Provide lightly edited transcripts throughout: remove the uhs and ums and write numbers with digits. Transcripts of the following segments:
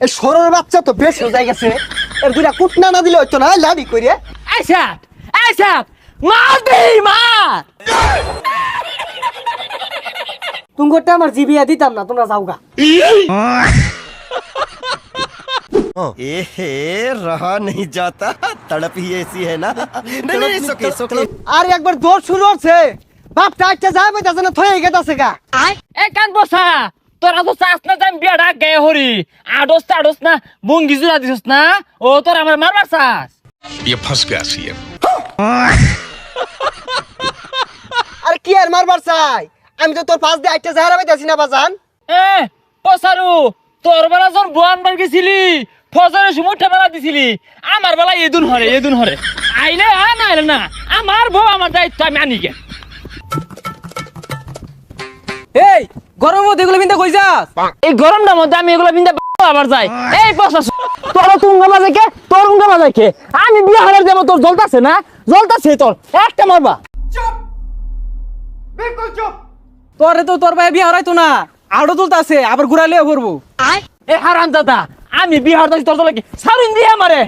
এই সরর বাচ্চা তো বেশ হয়ে গেছে। এর দুইটা কুটনা না দিলে হইতো না, লাড়ি কইরে। আচ্ছা আচ্ছা মার দে মার। তুমগোটা আমার জিবিয়া দিতাম না, তোমরা যাওগা। एहे रहा नहीं जाता, तड़प ही ऐसी है ना। नहीं सोके सोके। আর একবার দৌড় শুরু হচ্ছে, বাপ টাইটটা যায় পাইতাছে না, থয়ে গেতাছে গা। এ কান বসা তোরা তো চাস না যাই বিয়াটা গে হরি আডস টাডস না বঙ্গি জুড়া দিছস না। ও তোর আমার মারবার চাস। ये फंस गया सीएम। আর কি আর মারবার চাই, আমি তো তোর পাশ দিয়ে আইটা যায় পাইতাছি না বাজান। এ পসারু তোর বেলা যখন বোয়ান বার গেছিলি ফজরের সময় ঠেলা দিছিলি, আমার বেলা এদুন হরে আইলে না আইলে না আমার বউ আমার দায়িত্ব আমি আনি গে। এই গরম মধ্যে এগুলো বিন্দা কই যাস? এই গরমটার মধ্যে আমি এগুলো বিন্দা আবার যাই। এই পসাস তোর তুঙ্গা বাজে কে, তোর উঙ্গা বাজে কে? আমি বিয়া হারার দেব, তোর জ্বলতাছে না? জ্বলতাছে তোর একটা মারবা। বিলকুল চুপ। তোরে তো তোর ভাই বিয়া হরাইতো না, আড়ো তুলতাছে আবার ঘুরাইলেও করবো। এ হারাম দাদা আমি বিহার দাসি তোর লগে সারিন দিয়ে আমারে।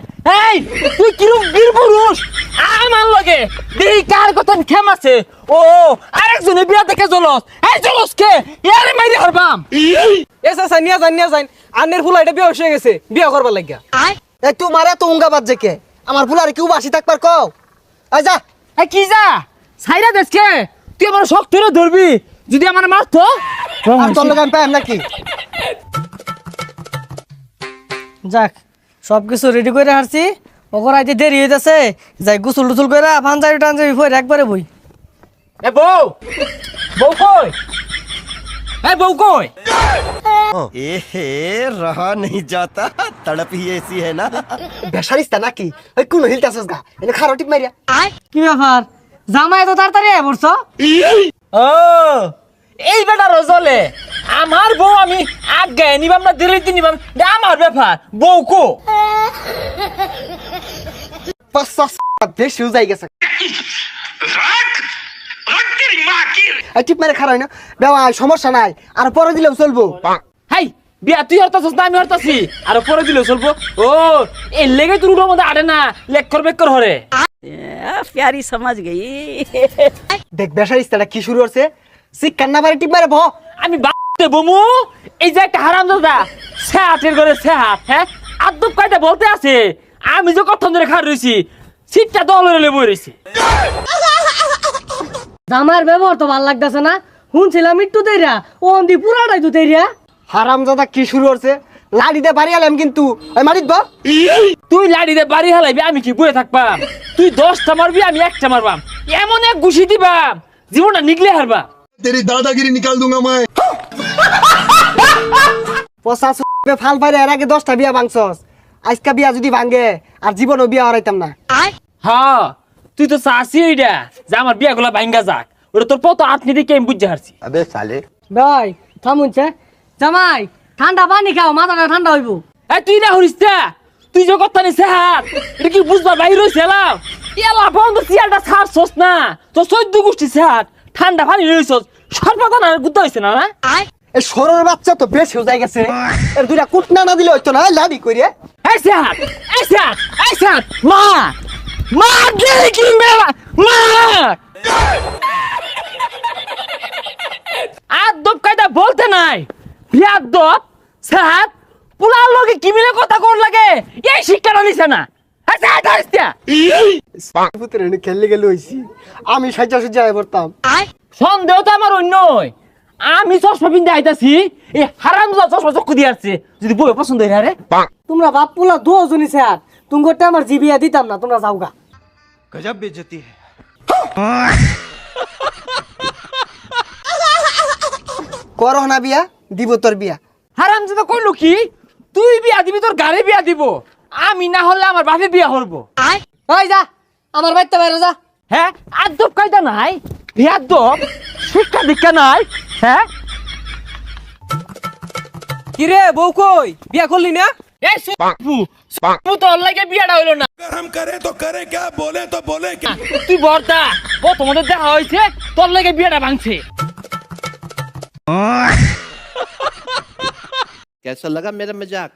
এই তুই কিরম বীর পুরুষ আমার লগে দেই কার কথা খেম আছে। ও আরেকজনে বিয়া দেখে জলস, এই জলস কে ইয়ারে মাইরে হারবাম। এসা সানিয়া যান আন্নের ফুলা এটা বিয়া হয়ে গেছে, বিয়া করবার লাগিয়া। এই তোমারে তো উঙ্গা বাজে কে? আমার ফুলারে কেউ বাসি থাকবার কও। আই যা। এই কি যা সাইরা দেশকে তুই আমার শখ ধরে ধরবি, যদি আমার মারতো আর তোর লগে আমি পাইম নাকি? যাক সবকিছু রেডি করে হারছি, ওকর আইতে দেরি হইতাছে, যাই গোসল টুসল করে পাঞ্জাবি টাঞ্জাবি পরে একবারে বই। এ বউ বউ কই? এই বউ কই? एहे रहा नहीं जाता, तड़प ही ऐसी है ना। বেশারিস্তা নাকি? ওই কোন হিলতাছস গা, এনে খারো টিপ মারিয়া। কি ব্যাপার জামাই এত তাড়াতাড়ি আয় পড়ছ? ও এই বেটা রজলে আমার বউ আমি আগে নিবাম না দিল্লিতে নিবাম, এটা আমার ব্যাপার। বউ কো? পাঁচ বেশি হয়ে গেছে। এই টিপ মারে খারাই না বেওয়া, সমস্যা নাই, আর পরে দিলেও চলবো। হাই বিয়া তুই হরতাছস না আমি হরতাছি, আর পরে দিলেও চলবো। ও এই লেগে তোর উঠোর মধ্যে আড়ে না, লেক্কর বেক্কর হরে। प्यारी समझ गई। দেখ বেশারিস্তাটা কি শুরু হচ্ছে, শিক্ষার না পারে টিপ মারে ভ। আমি বাতে বমু এই যে একটা হারাম দাদা সেহাটের ঘরে সেহাট, হ্যাঁ আদব কায়দা বলতে আছে, আমি যে কত ধরে খার রইছি সিটটা দল হলে বই রইছি। জামাইয়ের ব্যবহার তো ভালো লাগতেছে না, শুনছিলাম একটু দেরিয়া ও অন্দি পুরাটাই তো দেরিয়া। হারামজাদা কি শুরু হচ্ছে, লাড়িতে বাড়ি আলাম কিন্তু ওই মারিত বা। তুই লাড়িতে বাড়ি হালাইবি আমি কি বয়ে থাকবাম? তুই 10টা মারবি আমি একটা মারবাম, এমন এক ঘুষি দিবাম জীবনটা নিগলে হারবা। तेरी दादागिरी निकाल दूंगा मैं। পচাশ ফাল পাইরে এর আগে 10টা বিয়া ভাঙছস, আজকা বিয়া যদি ভাঙে আর জীবনও বিয়া হারাইতাম না। হ্যাঁ তুই তো চাষি এইটা যে আমার বিয়া গুলা ভাঙ্গা যাক, ওটা তোর পত আটনি দিকে আমি বুঝতে হারছি। अबे साले। ভাই থামুনছে জামাই, ঠান্ডা পানি খাও, মাথাটা ঠান্ডা হইব। এই তুই না হরিস না, তুই যে কথা নিছে হাত এটা কি বুঝবা বাইর হইছে এলাম এলা বন্ধ সিয়ালটা ছাড়ছস না তো 14 গোষ্ঠী হাত ঠান্ডা পানি রইছস সর্বদান আর গুদ্ধ হইছে না না। এই সরর বাচ্চা তো বেশ হয়ে গেছে, এর দুইটা কুটনা না দিলে হইতো না, লাড়ি কইরে। এই হাত এই হাত মা মা দিলি কি মেলা মা আদব কায়দা বলতে নাই বিয়াদব সাহাত পুলার লগে কি মিলে কথা কোন লাগে এই শিক্ষাটা নিছে না। আচ্ছা ধরস্তিয়া পুত্রে খেললে গেলে হইছি, আমি সাজা সাজা পড়তাম। সন্দেহ তো আমার অন্যই, আমি চশমা পিনতে আইতাছি এই হারামজাদা চশমা চক্ষু দিয়ে আসছে, যদি বই পছন্দ হই রে তোমরা বাপ পোলা দুজনই স্যার, তুমগোটা আমার জিবিয়া দিতাম না, তোমরা যাওগা। गजब बेइज्जती है। করো না বিয়া, দিব তোর বিয়া। হারামজাদা কইলো কি তুই বিয়া দিবি তোর গাড়ি বিয়া দিব, আমি না হলে আমার বাপে বিয়া করবো। ওই যা আমার বাড়িতে বাইরে যা। হ্যাঁ আদব কায়দা নাই, বিয়াদব শিক্ষা দীক্ষা নাই। হ্যাঁ কিরে বউ কই, বিয়া করলি না? এই সুপু তোর লাগে বিয়াটা হইলো না। अगर हम करें तो करें क्या, बोले तो बोले क्या। তুই বর্দা ও তোমাদের দেখা হয়েছে তোর লাগে বিয়াটা ভাঙছে। कैसा लगा मेरा मजाक?